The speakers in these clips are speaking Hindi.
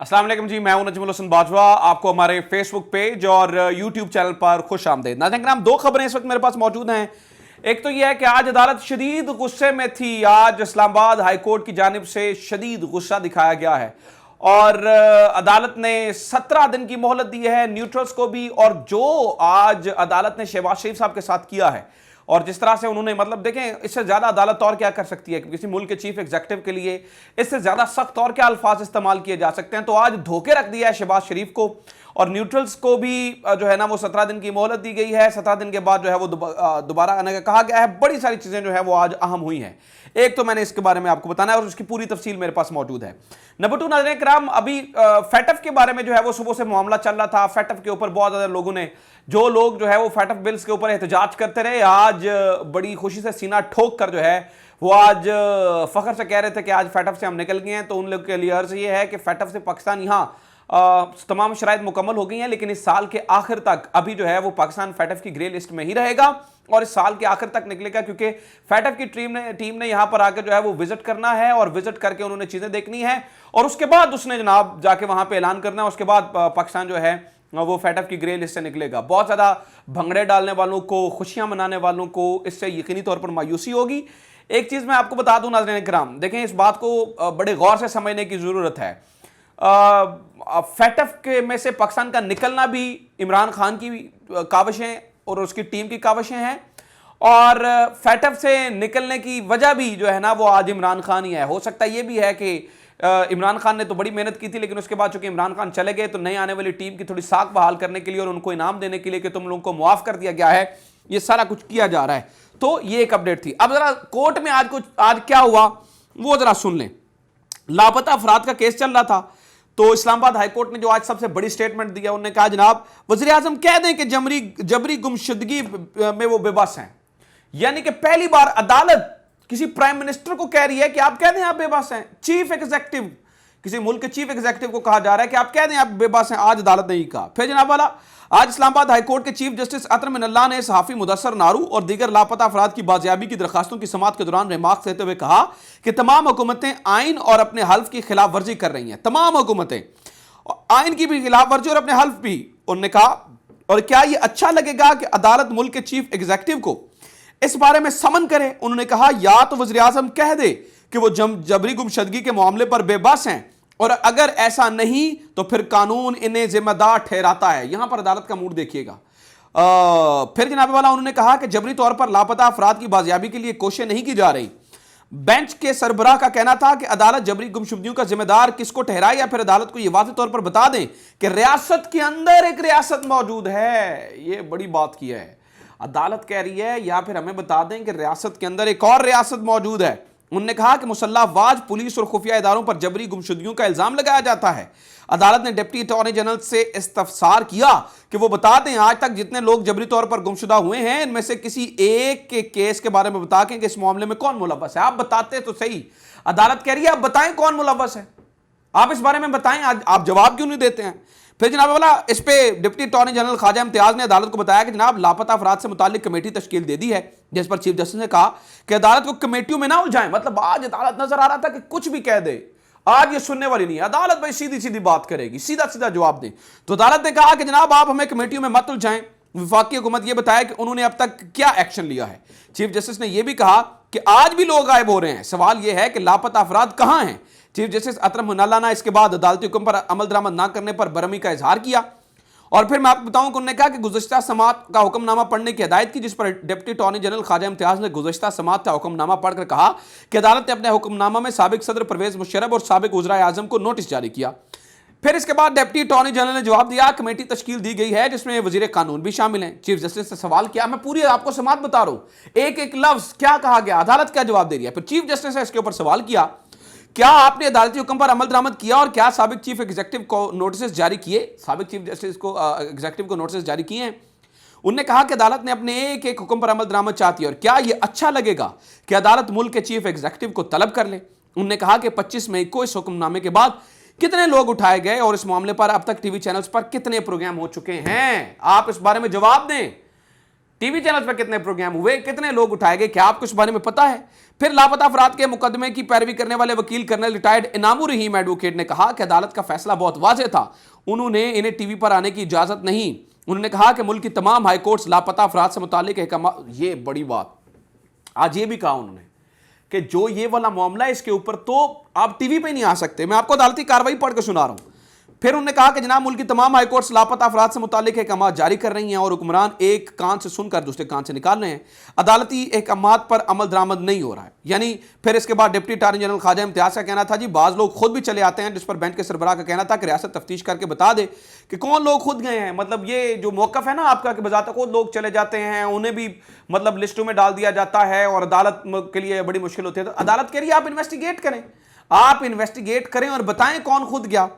अस्सलाम वालेकुम जी, मैं हूं नजमुल हसन बाजवा। आपको हमारे फेसबुक पेज और यूट्यूब चैनल पर खुश आमदेद। नाज़रीन किराम, दो खबरें इस वक्त मेरे पास मौजूद हैं। एक तो यह है कि आज अदालत शदीद गुस्से में थी। आज इस्लामाबाद हाई कोर्ट की जानिब से शदीद गुस्सा दिखाया गया है और अदालत ने 17 दिन की मोहलत दी है न्यूट्रल्स को भी। और जो आज अदालत ने शहबाज शरीफ साहब के साथ किया है और जिस तरह से उन्होंने, मतलब देखें, इससे ज्यादा अदालत और क्या कर सकती है किसी मुल्क के चीफ एग्जीक्यूटिव के लिए? इससे ज्यादा सख्त और क्या अल्फाज इस्तेमाल किए जा सकते हैं? तो आज धोखे रख दिया है शहबाज शरीफ को और न्यूट्रल्स को भी जो है ना वो 17 दिन की मोहलत दी गई है। 17 दिन के बाद जो है वो दोबारा आने का कहा गया है। बड़ी सारी चीजें जो है वो आज अहम हुई हैं। एक तो मैंने इसके बारे में आपको बताना है और उसकी पूरी तफसील मेरे पास मौजूद है। नंबर 2 नाज़रीन किराम, अभी फैटफ के बारे में जो है वो सुबह से मामला चल रहा था। फैटफ के ऊपर बहुत ज्यादा लोगों ने, जो लोग जो है वो फैटफ बिल्स के ऊपर एहतजाज करते रहे, आज बड़ी खुशी से सीना ठोक कर जो है वो आज फख्र से कह रहे थे कि आज फैटफ से हम निकल गए हैं। तो उन लोगों के लिए अर्ज ये है कि फैटफ से पाकिस्तान, यहाँ तमाम शराइत मुकम्मल हो गई हैं, लेकिन इस साल के आखिर तक अभी जो है वो पाकिस्तान फैटफ की ग्रे लिस्ट में ही रहेगा और इस साल के आखिर तक निकलेगा, क्योंकि फैटफ की टीम ने यहां पर आकर जो है वो विजिट करना है और विजिट करके उन्होंने चीजें देखनी है और उसके बाद उसने जनाब जाके वहां पे ऐलान करना है। उसके बाद पाकिस्तान जो है वो फैटफ की ग्रे लिस्ट से निकलेगा। बहुत ज्यादा भंगड़े डालने वालों को, खुशियां मनाने वालों को इससे यकीनी तौर पर मायूसी होगी। एक चीज मैं आपको बता दूं नाज़रीन किराम, देखें, इस बात को बड़े गौर से समझने की जरूरत है। फैटफ के में से पाकिस्तान का निकलना भी इमरान खान की काविशें और उसकी टीम की काविशें हैं और फैटफ से निकलने की वजह भी जो है ना वो आज इमरान खान ही है। हो सकता है ये भी है कि इमरान खान ने तो बड़ी मेहनत की थी, लेकिन उसके बाद चूंकि इमरान खान चले गए तो नई आने वाली टीम की थोड़ी साख बहाल करने के लिए और उनको इनाम देने के लिए कि तुम लोगों को मुआफ कर दिया गया है, ये सारा कुछ किया जा रहा है। तो ये एक अपडेट थी। अब जरा कोर्ट में आज क्या हुआ वो जरा सुन लें। लापता अफराद का केस चल रहा था तो इस्लामाबाद हाईकोर्ट ने जो आज सबसे बड़ी स्टेटमेंट दी है, उन्होंने कहा जनाब वज़ीर आज़म कह दें कि जबरी गुमशुदगी में वो बेबस हैं। यानी कि पहली बार अदालत किसी प्राइम मिनिस्टर को कह रही है कि आप कह दें आप बेबस हैं। चीफ एग्जीक्यूटिव, किसी मुल्क के चीफ एग्जीक्यूटिव को कहा जा रहा है कि आप कह दें आप बेबस हैं। आज अदालत ने ही कहा। फिर जनाब वाला, आज इस्लामाबाद हाईकोर्ट के चीफ जस्टिस अतर मिनल्लाह ने सहाफी मुदस्सर नारू और दीगर लापता अफराद की बाजियाबी की दरखास्तों की समाअत के दौरान रिमार्क देते हुए कहा कि तमाम हुकूमतें आइन और अपने हल्फ की खिलाफ वर्जी कर रही हैं। तमाम हुकूमतें आइन की भी खिलाफ वर्जी और अपने हल्फ भी, उन्होंने कहा। और क्या यह अच्छा लगेगा कि अदालत मुल्क के चीफ एग्जीक्यूटिव को इस बारे में समन करे? उन्होंने कहा या तो वज़ीर आज़म कह दे कि वो जबरी गुमशुदगी के मामले पर बेबस हैं और अगर ऐसा नहीं तो फिर कानून इन्हें जिम्मेदार ठहराता है। यहां पर अदालत का मूड देखिएगा। फिर जनाब वाला, उन्होंने कहा कि जबरी तौर पर लापता अफराद की बाजियाबी के लिए कोशिश नहीं की जा रही। बेंच के सरबराह का कहना था कि अदालत जबरी गुमशुदगियों का जिम्मेदार किसको ठहराए या फिर अदालत को यह वाज़ेह तौर पर बता दें कि रियासत के अंदर एक रियासत मौजूद है। यह बड़ी बात की है, अदालत कह रही है, या फिर हमें बता दें कि रियासत के अंदर एक और रियासत मौजूद है। उन्होंने कहा कि मुसल्लह अफवाज, पुलिस और खुफिया इदारों पर जबरी गुमशुदगियों का इल्जाम लगाया जाता है। अदालत ने डिप्टी अटॉर्नी जनरल से इस्तफसार किया कि वो बता दें आज तक जितने लोग जबरी तौर पर गुमशुदा हुए हैं इनमें से किसी एक के केस के बारे में बता के कि इस मामले में कौन मुलव्वस है। आप बताते तो सही। अदालत कह रही है आप बताएं कौन मुलव्वस है, आप इस बारे में बताएं, आप जवाब क्यों नहीं देते हैं? फिर जनाब वाला, इस पे deputy attorney general Khawaja Imtiaz ने अदालत को बताया कि जनाब लापता अफराद से मुताल्लिक कमेटी तश्कील दे दी है, जिस पर चीफ जस्टिस ने कहा कि अदालत को कमेटियों में ना उलझाएं। मतलब आज अदालत नजर आ रहा था कि कुछ भी कह दे, आज ये सुनने वाली नहीं है अदालत, भाई सीधी सीधी बात करेगी, सीधा सीधा जवाब दें। तो अदालत ने कहा कि जनाब आप हमें कमेटियों में मत उलझाएं। वफाकी हुकूमत यह बताया कि उन्होंने अब तक क्या एक्शन लिया है। चीफ जस्टिस ने यह भी कहा कि आज भी लोग गायब हो रहे हैं, सवाल यह है कि लापता अफराद कहां हैं। चीफ जस्टिस अतर मिनल्लाह ने इसके बाद अदालती हुक्म पर अमल दरामद ना करने पर बरहमी का इजहार किया। और फिर मैं आपको बताऊं कि उन्होंने कहा कि गुज़श्ता समाअत का हुक्मनामा पढ़ने की हिदायत की, जिस पर deputy attorney general Khawaja Imtiaz ने गुज़श्ता समाअत का हुक्मनामा पढ़कर कहा कि अदालत ने अपने हुक्मनामा में साबिक सदर परवेज मुशर्रफ और साबिक वज़ीर आज़म को नोटिस जारी किया। फिर इसके बाद डिप्टी अटॉर्नी जनरल ने जवाब दिया, कमेटी तश्कील दी गई है जिसमें वजीर कानून भी शामिल हैं। चीफ जस्टिस से सवाल किया, मैं पूरी आपको समाअत बता रहा हूं, एक एक लफ्ज क्या कहा गया, अदालत क्या जवाब दे रही है। फिर चीफ जस्टिस ने इसके ऊपर सवाल किया, क्या आपने अदालती हुक्म पर अमल दरामद किया और क्या साबिक चीफ एग्जीक्यूटिव को नोटिस जारी किए, साबिक चीफ जस्टिस को एग्जीक्यूटिव को नोटिस जारी किए हैं। उन्होंने कहा कि अदालत ने अपने एक एक हुक्म पर अमल दरामद चाहती है और क्या यह अच्छा लगेगा कि अदालत मुल्क के चीफ एग्जीक्यूटिव को तलब कर ले। उन्होंने कहा कि 25 मई को इस हुक्मनामे के बाद कितने लोग उठाए गए और इस मामले पर अब तक टीवी चैनल्स पर कितने प्रोग्राम हो चुके हैं, आप इस बारे में जवाब दें। टीवी चैनल पर कितने प्रोग्राम हुए, कितने लोग उठाए गए, क्या आपको इस बारे में पता है? फिर लापता अफराद के मुकदमे की पैरवी करने वाले वकील कर्नल रिटायर्ड इनामुर रहीम एडवोकेट ने कहा कि अदालत का फैसला बहुत वाज़ेह था, उन्होंने इन्हें टीवी पर आने की इजाजत नहीं। उन्होंने कहा कि मुल्क की तमाम हाईकोर्ट्स लापता अफराद से मुतालिक अहकाम, ये बड़ी बात आज ये भी कहा उन्होंने कि जो ये वाला मामला है इसके ऊपर तो आप टीवी पे नहीं आ सकते। मैं आपको अदालती कार्रवाई पढ़ के सुना रहा हूं। फिर उन्होंने कहा कि जनाब मुल्क की तमाम हाईकोर्ट्स लापता अफराद से मुतालिक अहकाम जारी कर रही हैं और हुक्मरान एक कान से सुनकर दूसरे कान से निकाल रहे हैं। अदालती अहकाम पर अमल दरामद नहीं हो रहा है। यानी फिर इसके बाद deputy attorney general Khawaja Imtiaz का कहना था जी बाज लोग खुद भी चले आते हैं, जिस पर बेंच के सरबराह का कहना था कि रियासत तफ्तीश करके बता दे कि कौन लोग खुद गए हैं। मतलब ये जो मौकफ है ना आपका कि बजाता खुद लोग चले जाते हैं, उन्हें भी मतलब लिस्टों में डाल दिया जाता है और अदालत के लिए बड़ी मुश्किल होती है। तो अदालत कह रही है आप इन्वेस्टिगेट करें, आप इन्वेस्टिगेट करें और बताएं कौन खुद गया।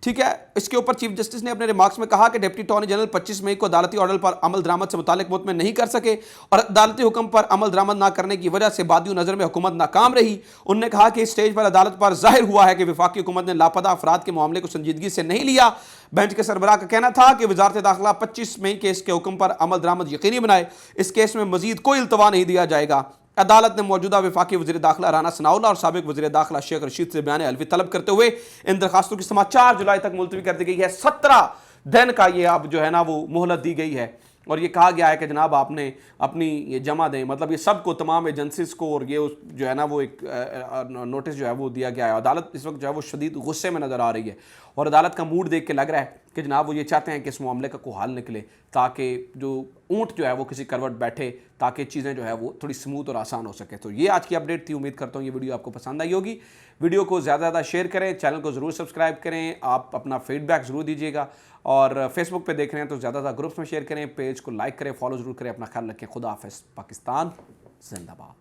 ठीक है, इसके ऊपर चीफ जस्टिस ने अपने रिमार्क्स में कहा कि डिप्टी अटॉर्नी जनरल 25 मई को अदालती ऑर्डर पर अमल दरामद से मुतालिक मुतमिन नहीं कर सके और अदालती हुक्म पर अमल दरामद ना करने की वजह से बादियों नजर में हुकूमत नाकाम रही। उन्होंने कहा कि इस स्टेज पर अदालत पर जाहिर हुआ है कि वफाकी हुकूमत ने लापता अफराद के मामले को संजीदगी से नहीं लिया। बेंच के सरबराह का कहना था कि वजारत दाखिला 25 मई के इसके हुक्म पर अमल दरामद यकीनी बनाए, इस केस में मजीद कोई इल्तवा नहीं दिया जाएगा। अदालत ने मौजूदा वफाकी वज़ीर दाखिला राना सनाउल्लाह और साबिक वज़ीर दाखिला शेख रशीद से बयान हल्फी तलब करते हुए इन दरखास्तों की समाअत 4 जुलाई तक मुलतवी कर दी गई है। 17 दिन का ये अब जो है ना वो मोहलत दी गई है और ये कहा गया है कि जनाब आपने अपनी ये जमा दें। मतलब ये सबको तमाम एजेंसीज को और ये जो है ना वो एक नोटिस जो है वो दिया गया है। अदालत इस वक्त जो है वो शदीद गुस्से में नज़र आ रही है और अदालत का मूड देख के लग रहा है कि जनाब वो ये चाहते हैं कि इस मामले का कोई हल निकले ताकि जो ऊँट जो है वो किसी करवट बैठे, ताकि चीज़ें जो है वो थोड़ी स्मूथ और आसान हो सके। तो ये आज की अपडेट थी। उम्मीद करता हूँ ये वीडियो आपको पसंद आई होगी। वीडियो को ज़्यादा से ज़्यादा शेयर करें, चैनल को ज़रूर सब्सक्राइब करें, आप अपना फीडबैक ज़रूर दीजिएगा और फेसबुक पे देख रहे हैं तो ज़्यादा से ज़्यादा ग्रुप्स में शेयर करें, पेज को लाइक करें, फॉलो ज़रूर करें। अपना ख्याल रखें। खुदा हाफ़िज़। पाकिस्तान जिंदाबाद।